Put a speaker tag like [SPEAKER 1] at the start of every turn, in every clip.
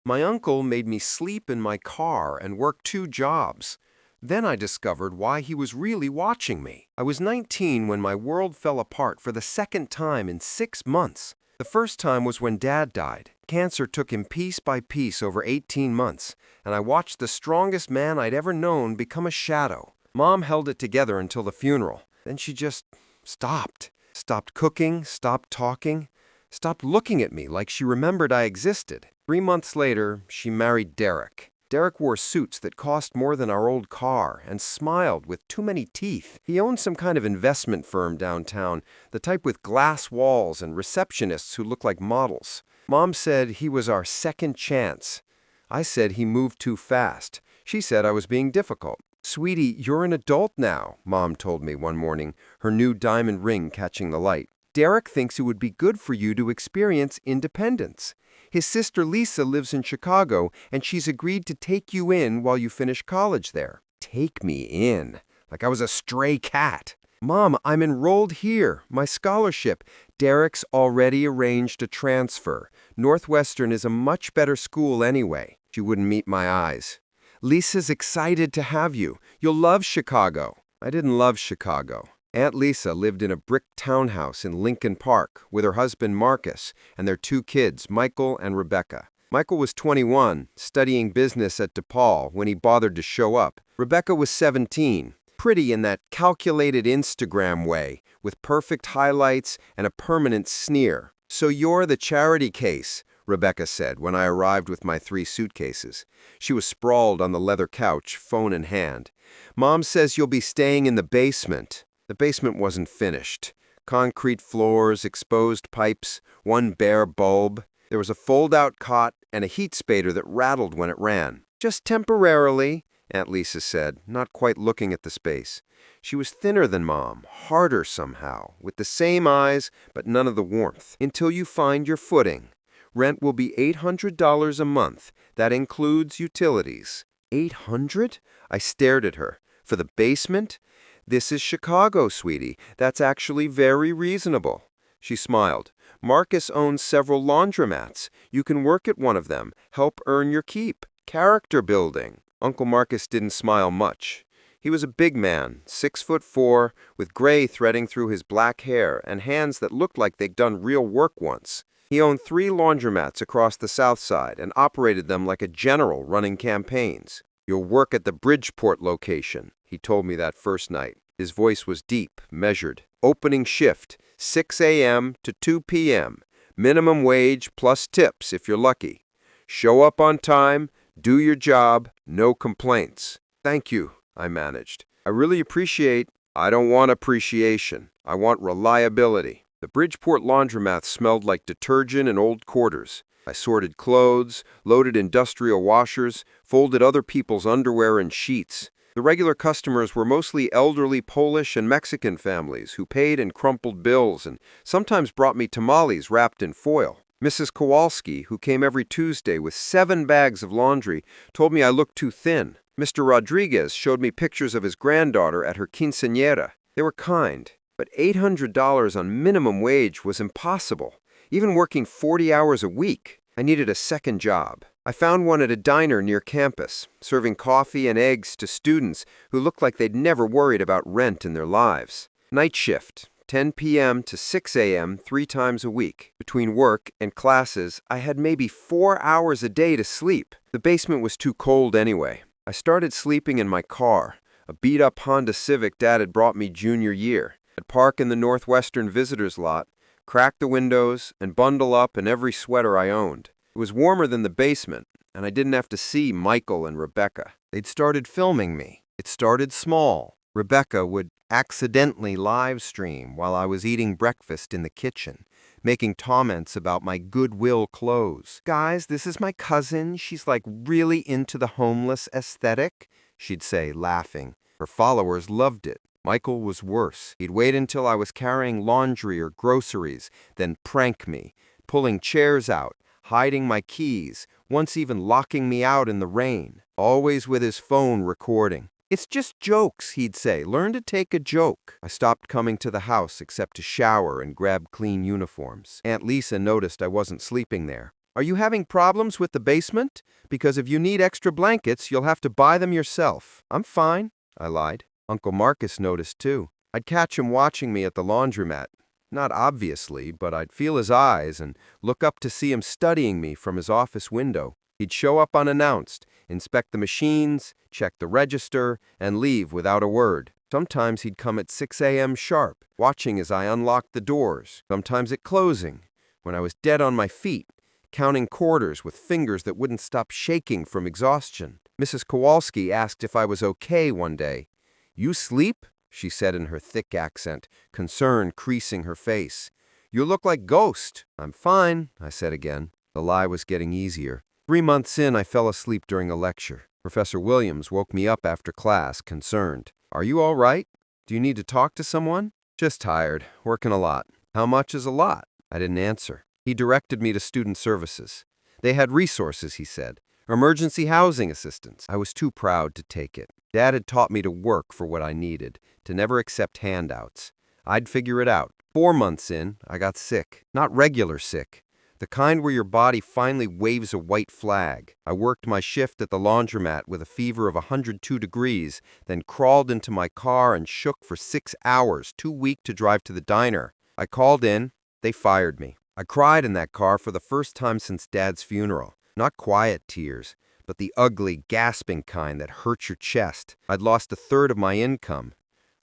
[SPEAKER 1] My uncle made me sleep in my car and work 2 jobs. Then I discovered why he was really watching me. I was 19 when my world fell apart for the second time in 6 months. The first time was when Dad died. Cancer took him piece by piece over 18 months, and I watched the strongest man I'd ever known become a shadow. Mom held it together until the funeral. Then she just stopped. Stopped cooking, stopped talking, stopped looking at me like she remembered I existed. 3 months later, she married Derek. Derek wore suits that cost more than our old car and smiled with too many teeth. He owned some kind of investment firm downtown, the type with glass walls and receptionists who look like models. Mom said he was our second chance. I said he moved too fast. She said I was being difficult. "Sweetie, you're an adult now," Mom told me one morning, her new diamond ring catching the light. "Derek thinks it would be good for you to experience independence. His sister Lisa lives in Chicago, and she's agreed to take you in while you finish college there." Take me in? Like I was a stray cat. "Mom, I'm enrolled here. My scholarship. Derek's already arranged a transfer. Northwestern is a much better school anyway." She wouldn't meet my eyes. "Lisa's excited to have you. You'll love Chicago." I didn't love Chicago. Aunt Lisa lived in a brick townhouse in Lincoln Park with her husband Marcus and their 2 kids, Michael and Rebecca. Michael was 21, studying business at DePaul when he bothered to show up. Rebecca was 17, pretty in that calculated Instagram way, with perfect highlights and a permanent sneer. "So you're the charity case," Rebecca said when I arrived with my 3 suitcases. She was sprawled on the leather couch, phone in hand. "Mom says you'll be staying in the basement." The basement wasn't finished. Concrete floors, exposed pipes, one bare bulb. There was a fold-out cot and a heat spader that rattled when it ran. "Just temporarily," Aunt Lisa said, not quite looking at the space. She was thinner than Mom, harder somehow, with the same eyes but none of the warmth. "Until you find your footing. Rent will be $800 a month. That includes utilities." $800? I stared at her. "For the basement? This is Chicago, sweetie. That's actually very reasonable." She smiled. "Marcus owns several laundromats. You can work at one of them, help earn your keep. Character building." Uncle Marcus didn't smile much. He was a big man, 6'4", with gray threading through his black hair and hands that looked like they'd done real work once. He owned 3 laundromats across the South Side and operated them like a general running campaigns. "You'll work at the Bridgeport location," he told me that first night. His voice was deep, measured. "Opening shift, 6 a.m. to 2 p.m. Minimum wage plus tips if you're lucky. Show up on time, do your job, no complaints." "Thank you," I managed. "I really appreciate—" "I don't want appreciation. I want reliability." The Bridgeport laundromat smelled like detergent and old quarters. I sorted clothes, loaded industrial washers, folded other people's underwear and sheets. The regular customers were mostly elderly Polish and Mexican families who paid in crumpled bills and sometimes brought me tamales wrapped in foil. Mrs. Kowalski, who came every Tuesday with 7 bags of laundry, told me I looked too thin. Mr. Rodriguez showed me pictures of his granddaughter at her quinceañera. They were kind, but $800 on minimum wage was impossible, even working 40 hours a week. I needed a second job. I found one at a diner near campus, serving coffee and eggs to students who looked like they'd never worried about rent in their lives. Night shift, 10 p.m. to 6 a.m. 3 times a week. Between work and classes, I had maybe 4 hours a day to sleep. The basement was too cold anyway. I started sleeping in my car, a beat-up Honda Civic Dad had brought me junior year. I'd park in the Northwestern visitors lot, crack the windows, and bundle up in every sweater I owned. It was warmer than the basement, and I didn't have to see Michael and Rebecca. They'd started filming me. It started small. Rebecca would accidentally live stream while I was eating breakfast in the kitchen, making comments about my Goodwill clothes. "Guys, this is my cousin. She's like really into the homeless aesthetic," she'd say, laughing. Her followers loved it. Michael was worse. He'd wait until I was carrying laundry or groceries, then prank me, pulling chairs out, hiding my keys, once even locking me out in the rain, always with his phone recording. "It's just jokes," he'd say. "Learn to take a joke." I stopped coming to the house except to shower and grab clean uniforms. Aunt Lisa noticed I wasn't sleeping there. Are you having problems with the basement? Because if you need extra blankets, you'll have to buy them yourself. I'm fine, I lied. Uncle Marcus noticed too. I'd catch him watching me at the laundromat. Not obviously, but I'd feel his eyes and look up to see him studying me from his office window. He'd show up unannounced, inspect the machines, check the register, and leave without a word. Sometimes he'd come at 6 a.m. sharp, watching as I unlocked the doors. Sometimes at closing, when I was dead on my feet, counting quarters with fingers that wouldn't stop shaking from exhaustion. Mrs. Kowalski asked if I was okay one day. "You sleep?" she said in her thick accent, concern creasing her face. "You look like Ghost." "I'm fine," I said again. The lie was getting easier. 3 months in, I fell asleep during a lecture. Professor Williams woke me up after class, concerned. "Are you all right? Do you need to talk to someone?" "Just tired, working a lot." "How much is a lot?" I didn't answer. He directed me to student services. They had resources, he said. Emergency housing assistance. I was too proud to take it. Dad had taught me to work for what I needed, to never accept handouts. I'd figure it out. 4 months in, I got sick. Not regular sick. The kind where your body finally waves a white flag. I worked my shift at the laundromat with a fever of 102 degrees, then crawled into my car and shook for 6 hours, too weak to drive to the diner. I called in. They fired me. I cried in that car for the first time since Dad's funeral. Not quiet tears, but the ugly, gasping kind that hurt your chest. I'd lost a third of my income.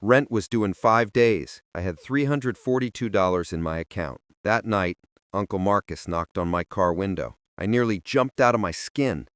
[SPEAKER 1] Rent was due in 5 days. I had $342 in my account. That night, Uncle Marcus knocked on my car window. I nearly jumped out of my skin.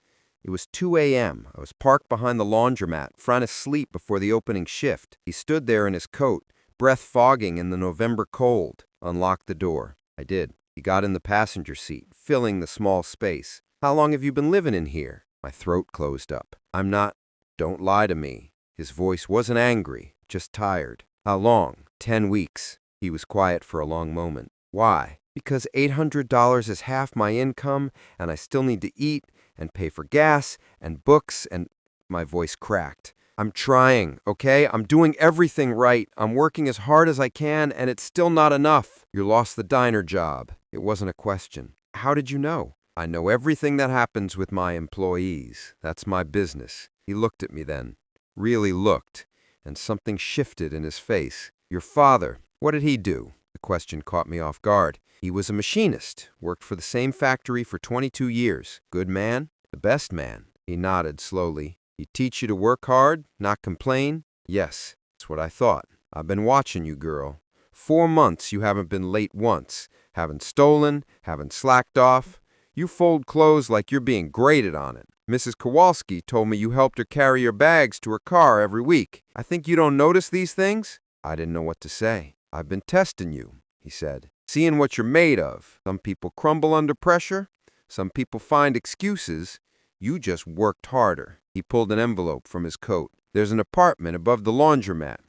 [SPEAKER 1] It was 2 a.m. I was parked behind the laundromat, trying to sleep before the opening shift. He stood there in his coat, breath fogging in the November cold. Unlocked the door. I did. He got in the passenger seat, filling the small space. "How long have you been living in here?" My throat closed up. "I'm not—" "Don't lie to me." His voice wasn't angry, just tired. "How long?" 10 weeks. He was quiet for a long moment. "Why?" "Because $800 is half my income, and I still need to eat and pay for gas and books and—" My voice cracked. "I'm trying, okay? I'm doing everything right. I'm working as hard as I can, and it's still not enough." "You lost the diner job." It wasn't a question. "How did you know?" "I know everything that happens with my employees. That's my business." He looked at me then. Really looked, and something shifted in his face. "Your father, what did he do?" The question caught me off guard. "He was a machinist, worked for the same factory for 22 years. Good man? The best man." He nodded slowly. "He'd teach you to work hard, not complain?" "Yes, that's what I thought. I've been watching you, girl. 4 months you haven't been late once. Haven't stolen, haven't slacked off. You fold clothes like you're being graded on it. Mrs. Kowalski told me you helped her carry your bags to her car every week. I think you don't notice these things?" I didn't know what to say. "I've been testing you," he said. "Seeing what you're made of. Some people crumble under pressure. Some people find excuses. You just worked harder." He pulled an envelope from his coat. "There's an apartment above the laundromat.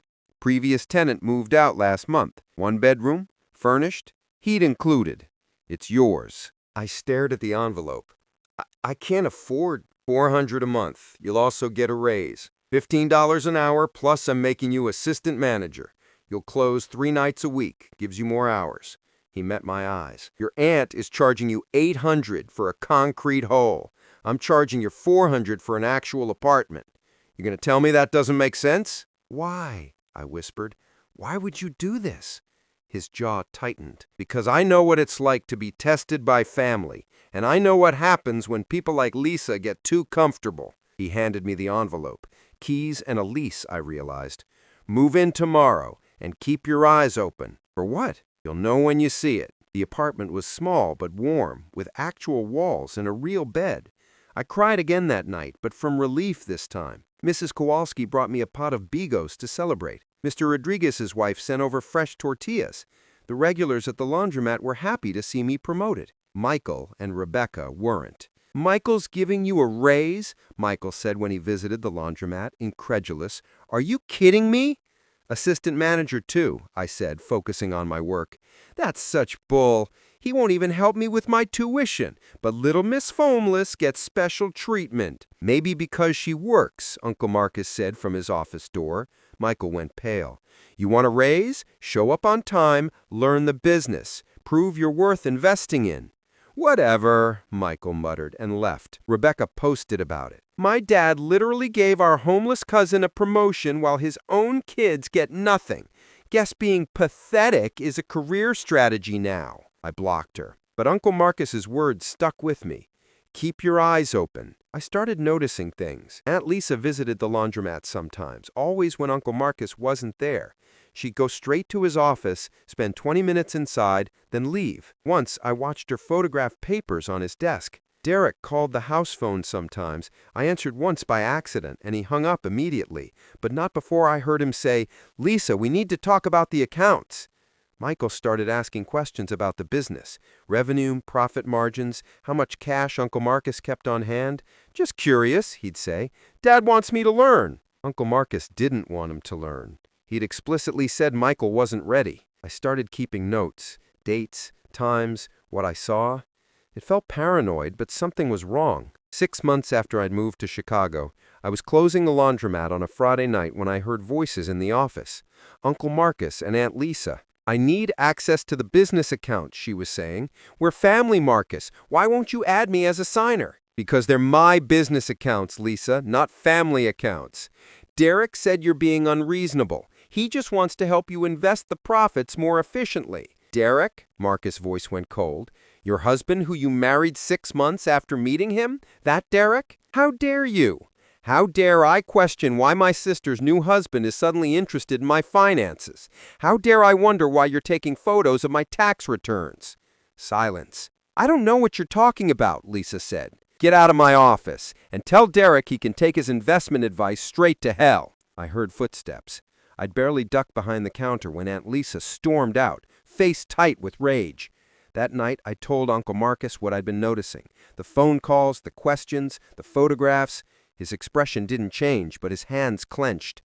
[SPEAKER 1] Previous tenant moved out last month. 1 bedroom, furnished, heat included. It's yours." I stared at the envelope. I can't afford $400 a month. You'll also get a raise. $15 an hour, plus I'm making you assistant manager. You'll close 3 nights a week. Gives you more hours." He met my eyes. "Your aunt is charging you $800 for a concrete hole. I'm charging you $400 for an actual apartment. You're going to tell me that doesn't make sense?" "Why?" I whispered. "Why would you do this?" His jaw tightened. "Because I know what it's like to be tested by family, and I know what happens when people like Lisa get too comfortable." He handed me the envelope. Keys and a lease, I realized. "Move in tomorrow, and keep your eyes open." "For what?" "You'll know when you see it." The apartment was small but warm, with actual walls and a real bed. I cried again that night, but from relief this time. Mrs. Kowalski brought me a pot of Bigos to celebrate. Mr. Rodriguez's wife sent over fresh tortillas. The regulars at the laundromat were happy to see me promoted. Michael and Rebecca weren't. "Michael's giving you a raise?" Michael said when he visited the laundromat, incredulous. "Are you kidding me?" "Assistant manager, too," I said, focusing on my work. "That's such bull. He won't even help me with my tuition. But little Miss Foamless gets special treatment." "Maybe because she works," Uncle Marcus said from his office door. Michael went pale. "You want a raise? Show up on time, learn the business, prove you're worth investing in." Whatever, Michael muttered and left. Rebecca posted about it. My dad literally gave our homeless cousin a promotion while his own kids get nothing. Guess being pathetic is a career strategy now. I blocked her. But Uncle Marcus's words stuck with me. Keep your eyes open. I started noticing things. Aunt Lisa visited the laundromat sometimes, always when Uncle Marcus wasn't there. She'd go straight to his office, spend 20 minutes inside, then leave. Once, I watched her photograph papers on his desk. Derek called the house phone sometimes. I answered once by accident, and he hung up immediately, but not before I heard him say, "Lisa, we need to talk about the accounts." Michael started asking questions about the business. Revenue, profit margins, how much cash Uncle Marcus kept on hand. "Just curious," he'd say. "Dad wants me to learn." Uncle Marcus didn't want him to learn. He'd explicitly said Michael wasn't ready. I started keeping notes, dates, times, what I saw. It felt paranoid, but something was wrong. 6 months after I'd moved to Chicago, I was closing the laundromat on a Friday night when I heard voices in the office. Uncle Marcus and Aunt Lisa. "I need access to the business accounts," she was saying. "We're family, Marcus. Why won't you add me as a signer?" "Because they're my business accounts, Lisa, not family accounts. Derek said you're being unreasonable. He just wants to help you invest the profits more efficiently." "Derek?" Marcus' voice went cold. "Your husband who you married 6 months after meeting him? That Derek? How dare you? How dare I question why my sister's new husband is suddenly interested in my finances? How dare I wonder why you're taking photos of my tax returns?" Silence. "I don't know what you're talking about," Lisa said. "Get out of my office and tell Derek he can take his investment advice straight to hell." I heard footsteps. I'd barely ducked behind the counter when Aunt Lisa stormed out, face tight with rage. That night, I told Uncle Marcus what I'd been noticing. The phone calls, the questions, the photographs. His expression didn't change, but his hands clenched.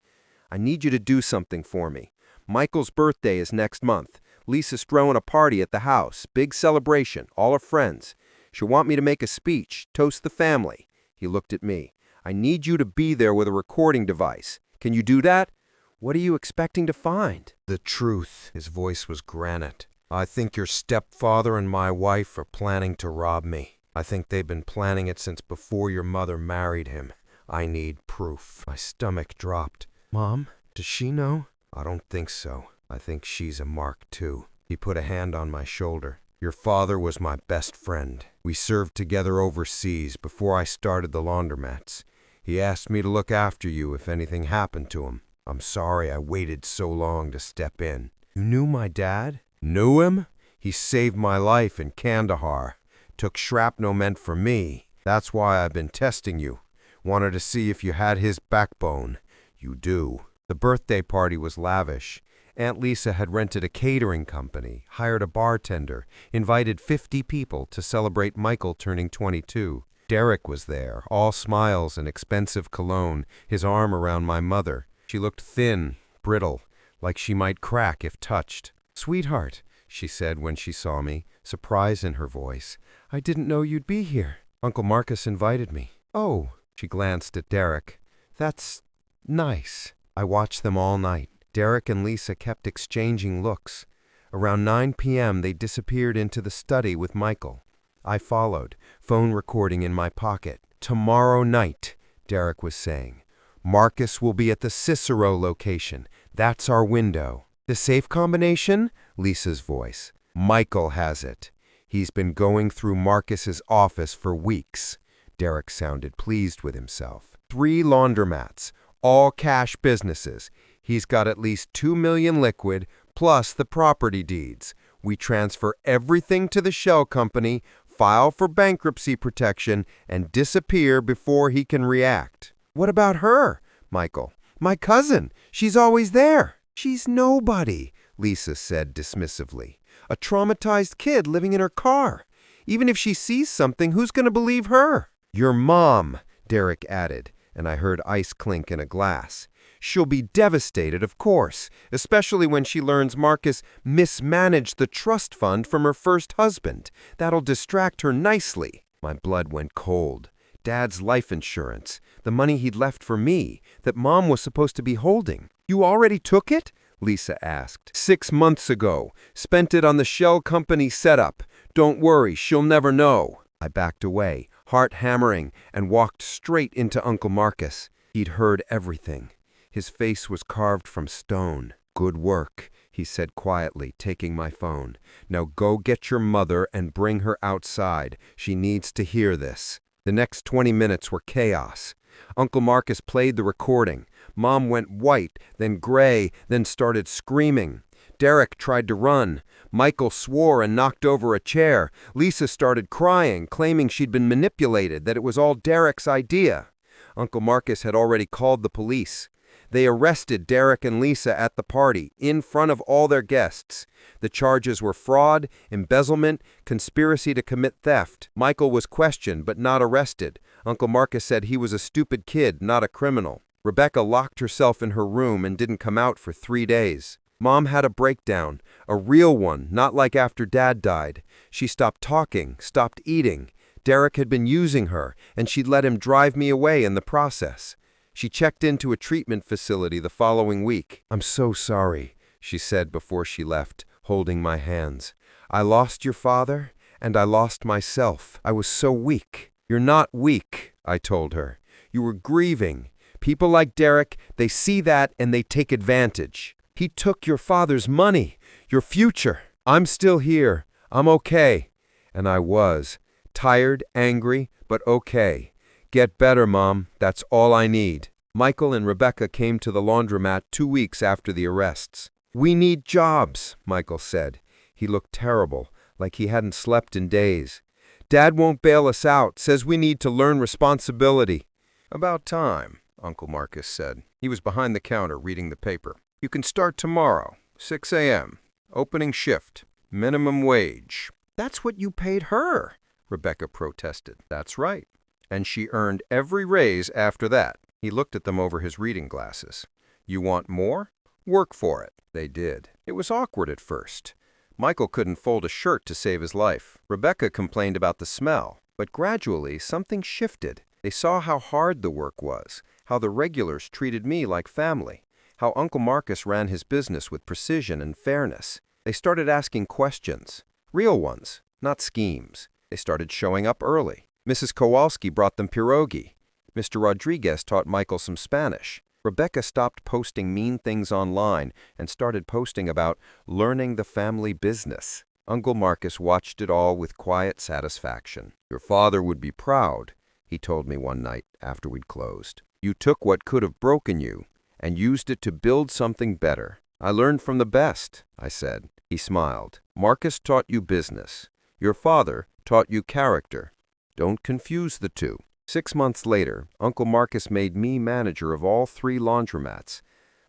[SPEAKER 1] "I need you to do something for me. Michael's birthday is next month. Lisa's throwing a party at the house. Big celebration, all her friends. She'll want me to make a speech, toast the family." He looked at me. "I need you to be there with a recording device. Can you do that?" "What are you expecting to find?"
[SPEAKER 2] "The truth." His voice was granite. "I think your stepfather and my wife are planning to rob me. I think they've been planning it since before your mother married him. I need proof." My stomach dropped. "Mom, does she know?" "I don't think so. I think she's a mark too." He put a hand on my shoulder. "Your father was my best friend. We served together overseas before I started the laundromats. He asked me to look after you if anything happened to him. I'm sorry I waited so long to step in." "You knew my dad?" "Knew him? He saved my life in Kandahar. Took shrapnel meant for me. That's why I've been testing you. Wanted to see if you had his backbone. You do." The birthday party was lavish. Aunt Lisa had rented a catering company, hired a bartender, invited 50 people to celebrate Michael turning 22. Derek was there, all smiles and expensive cologne, his arm around my mother. She looked thin, brittle, like she might crack if touched. "Sweetheart," she said when she saw me, surprise in her voice. "I didn't know you'd be here. Uncle Marcus invited me." "Oh," she glanced at Derek. "That's nice." I watched them all night. Derek and Lisa kept exchanging looks. Around 9 p.m. they disappeared into the study with Michael. I followed, phone recording in my pocket. "Tomorrow night," Derek was saying. "Marcus will be at the Cicero location. That's our window." "The safe combination?" Lisa's voice. "Michael has it. He's been going through Marcus's office for weeks." Derek sounded pleased with himself. 3 laundromats, all cash businesses. He's got at least $2 million liquid, plus the property deeds. We transfer everything to the shell company, file for bankruptcy protection, and disappear before he can react. "What about her?" Michael. "My cousin. She's always there." "She's nobody," Lisa said dismissively. "A traumatized kid living in her car. Even if she sees something, who's going to believe her?" "Your mom," Derek added, and I heard ice clink in a glass. "She'll be devastated, of course, especially when she learns Marcus mismanaged the trust fund from her first husband. That'll distract her nicely." My blood went cold. Dad's life insurance, the money he'd left for me, that Mom was supposed to be holding. "You already took it?" Lisa asked. 6 months ago. Spent it on the shell company setup.
[SPEAKER 1] Don't worry, she'll never know. I backed away, heart hammering, and walked straight into Uncle Marcus. He'd heard everything. His face was carved from stone. Good work, he said quietly, taking my phone. Now go get your mother and bring her outside. She needs to hear this. The next 20 minutes were chaos. Uncle Marcus played the recording. Mom went white, then gray, then started screaming. Derek tried to run. Michael swore and knocked over a chair. Lisa started crying, claiming she'd been manipulated, that it was all Derek's idea. Uncle Marcus had already called the police. They arrested Derek and Lisa at the party, in front of all their guests. The charges were fraud, embezzlement, conspiracy to commit theft. Michael was questioned but not arrested. Uncle Marcus said he was a stupid kid, not a criminal. Rebecca locked herself in her room and didn't come out for 3 days. Mom had a breakdown, a real one, not like after Dad died. She stopped talking, stopped eating. Derek had been using her, and she'd let him drive me away in the process. She checked into a treatment facility the following week. "I'm so sorry," she said before she left, holding my hands. "I lost your father, and I lost myself. I was so weak." "You're not weak," I told her. "You were grieving. People like Derek, they see that and they take advantage. He took your father's money, your future. I'm still here. I'm okay." And I was. Tired, angry, but okay. "Get better, Mom. That's all I need." Michael and Rebecca came to the laundromat 2 weeks after the arrests. "We need jobs," Michael said. He looked terrible, like he hadn't slept in days. "Dad won't bail us out, says we need to learn responsibility." "About time," Uncle Marcus said. He was behind the counter reading the paper. "You can start tomorrow, 6 a.m. Opening shift, minimum wage." "That's what you paid her," Rebecca protested. "That's right. And she earned every raise after that." He looked at them over his reading glasses. "You want more? Work for it." They did. It was awkward at first. Michael couldn't fold a shirt to save his life. Rebecca complained about the smell. But gradually, something shifted. They saw how hard the work was, how the regulars treated me like family, how Uncle Marcus ran his business with precision and fairness. They started asking questions. Real ones, not schemes. They started showing up early. Mrs. Kowalski brought them pierogi. Mr. Rodriguez taught Michael some Spanish. Rebecca stopped posting mean things online and started posting about learning the family business. Uncle Marcus watched it all with quiet satisfaction. "Your father would be proud," he told me one night after we'd closed. "You took what could have broken you and used it to build something better." "I learned from the best," I said. He smiled. "Marcus taught you business. Your father taught you character. Don't confuse the two." 6 months later, Uncle Marcus made me manager of all 3 laundromats.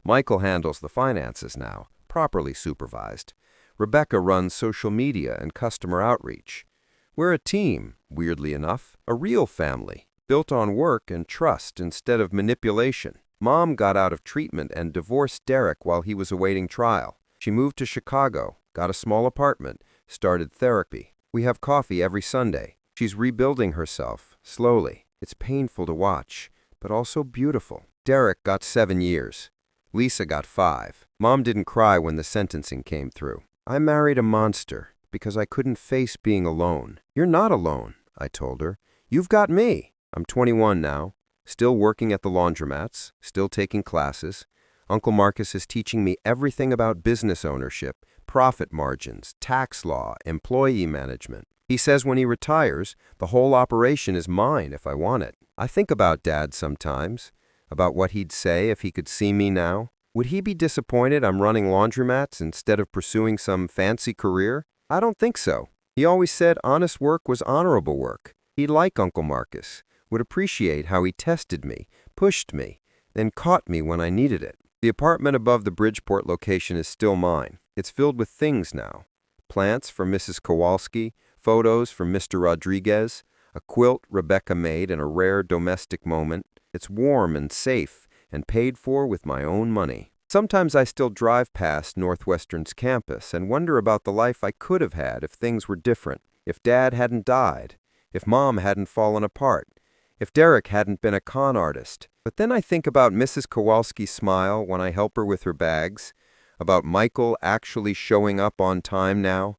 [SPEAKER 1] Michael handles the finances now, properly supervised. Rebecca runs social media and customer outreach. We're a team, weirdly enough, a real family, built on work and trust instead of manipulation. Mom got out of treatment and divorced Derek while he was awaiting trial. She moved to Chicago, got a small apartment, started therapy. We have coffee every Sunday. She's rebuilding herself, slowly. It's painful to watch, but also beautiful. Derek got 7 years. Lisa got 5. Mom didn't cry when the sentencing came through. I married a monster because I couldn't face being alone. "You're not alone," I told her. "You've got me." I'm 21 now, still working at the laundromats, still taking classes. Uncle Marcus is teaching me everything about business ownership, profit margins, tax law, employee management. He says when he retires, the whole operation is mine if I want it. I think about Dad sometimes, about what he'd say if he could see me now. Would he be disappointed I'm running laundromats instead of pursuing some fancy career? I don't think so. He always said honest work was honorable work. He'd like Uncle Marcus, would appreciate how he tested me, pushed me, then caught me when I needed it. The apartment above the Bridgeport location is still mine. It's filled with things now. Plants from Mrs. Kowalski, photos from Mr. Rodriguez, a quilt Rebecca made in a rare domestic moment. It's warm and safe and paid for with my own money. Sometimes I still drive past Northwestern's campus and wonder about the life I could have had if things were different, if Dad hadn't died, if Mom hadn't fallen apart, if Derek hadn't been a con artist. But then I think about Mrs. Kowalski's smile when I help her with her bags, about Michael actually showing up on time now,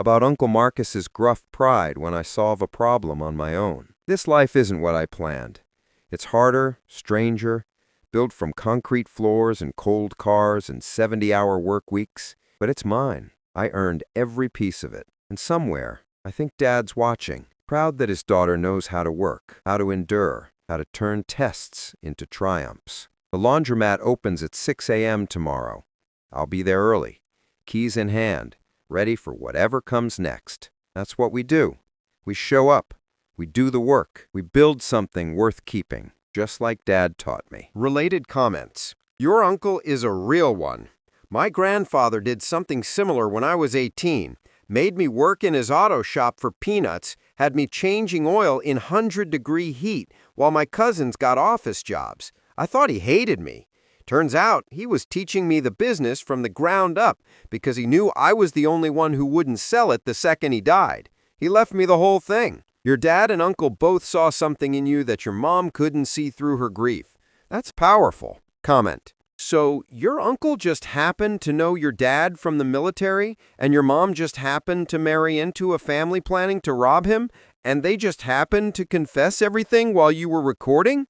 [SPEAKER 1] about Uncle Marcus's gruff pride when I solve a problem on my own. This life isn't what I planned. It's harder, stranger, built from concrete floors and cold cars and 70-hour work weeks, but it's mine. I earned every piece of it. And somewhere, I think Dad's watching, proud that his daughter knows how to work, how to endure, how to turn tests into triumphs. The laundromat opens at 6 a.m. tomorrow. I'll be there early, keys in hand, ready for whatever comes next. That's what we do. We show up. We do the work. We build something worth keeping, just like Dad taught me. Related comments. Your uncle is a real one. My grandfather did something similar when I was 18. Made me work in his auto shop for peanuts, had me changing oil in 100-degree heat while my cousins got office jobs. I thought he hated me. Turns out he was teaching me the business from the ground up because he knew I was the only one who wouldn't sell it the second he died. He left me the whole thing. Your dad and uncle both saw something in you that your mom couldn't see through her grief. That's powerful. Comment. So your uncle just happened to know your dad from the military, and your mom just happened to marry into a family planning to rob him, and they just happened to confess everything while you were recording?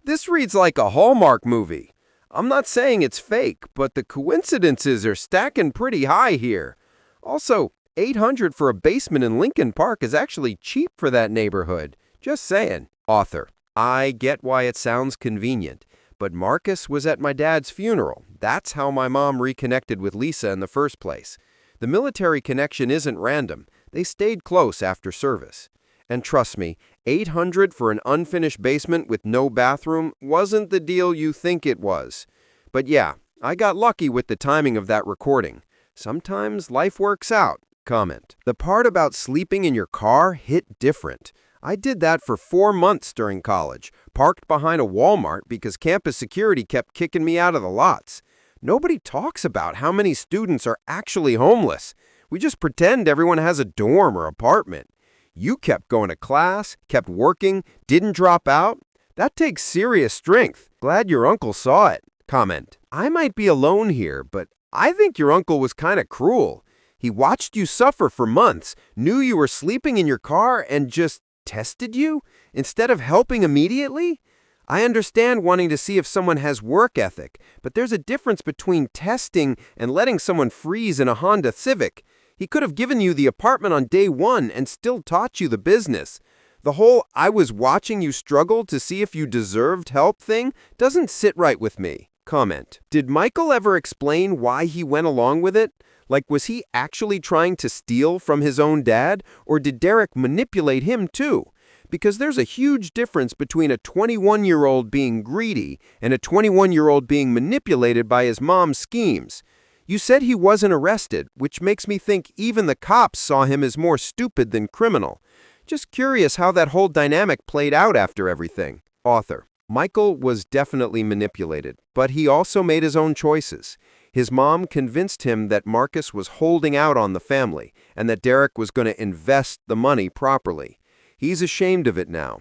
[SPEAKER 1] This reads like a Hallmark movie. I'm not saying it's fake, but the coincidences are stacking pretty high here. Also, $800 for a basement in Lincoln Park is actually cheap for that neighborhood. Just saying. Author. I get why it sounds convenient. But Marcus was at my dad's funeral. That's how my mom reconnected with Lisa in the first place. The military connection isn't random. They stayed close after service. And trust me, $800 for an unfinished basement with no bathroom wasn't the deal you think it was. But yeah, I got lucky with the timing of that recording. Sometimes life works out. Comment. The part about sleeping in your car hit different. I did that for 4 months during college, parked behind a Walmart because campus security kept kicking me out of the lots. Nobody talks about how many students are actually homeless. We just pretend everyone has a dorm or apartment. You kept going to class, kept working, didn't drop out. That takes serious strength. Glad your uncle saw it. Comment. I might be alone here, but I think your uncle was kind of cruel. He watched you suffer for months, knew you were sleeping in your car, and just tested you instead of helping immediately? I understand wanting to see if someone has work ethic, but there's a difference between testing and letting someone freeze in a Honda Civic. He could have given you the apartment on day one and still taught you the business. The whole "I was watching you struggle to see if you deserved help" thing doesn't sit right with me. Comment. Did Michael ever explain why he went along with it? Like, was he actually trying to steal from his own dad, or did Derek manipulate him too? Because there's a huge difference between a 21-year-old being greedy and a 21-year-old being manipulated by his mom's schemes. You said he wasn't arrested, which makes me think even the cops saw him as more stupid than criminal. Just curious how that whole dynamic played out after everything. Author. Michael was definitely manipulated, but he also made his own choices. His mom convinced him that Marcus was holding out on the family and that Derek was going to invest the money properly. He's ashamed of it now.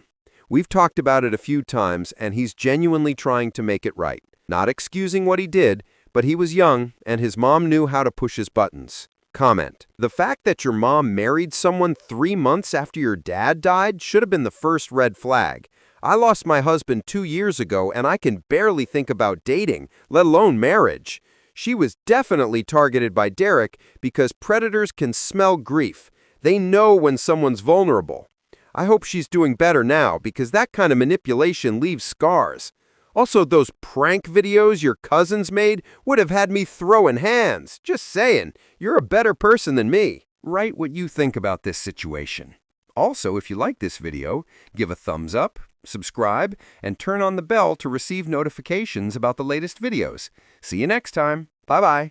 [SPEAKER 1] We've talked about it a few times, and he's genuinely trying to make it right. Not excusing what he did, but he was young, and his mom knew how to push his buttons. Comment. The fact that your mom married someone 3 months after your dad died should have been the first red flag. I lost my husband 2 years ago, and I can barely think about dating, let alone marriage. She was definitely targeted by Derek because predators can smell grief. They know when someone's vulnerable. I hope she's doing better now because that kind of manipulation leaves scars. Also, those prank videos your cousins made would have had me throwing hands. Just saying, you're a better person than me. Write what you think about this situation. Also, if you like this video, give a thumbs up, subscribe, and turn on the bell to receive notifications about the latest videos. See you next time. Bye-bye.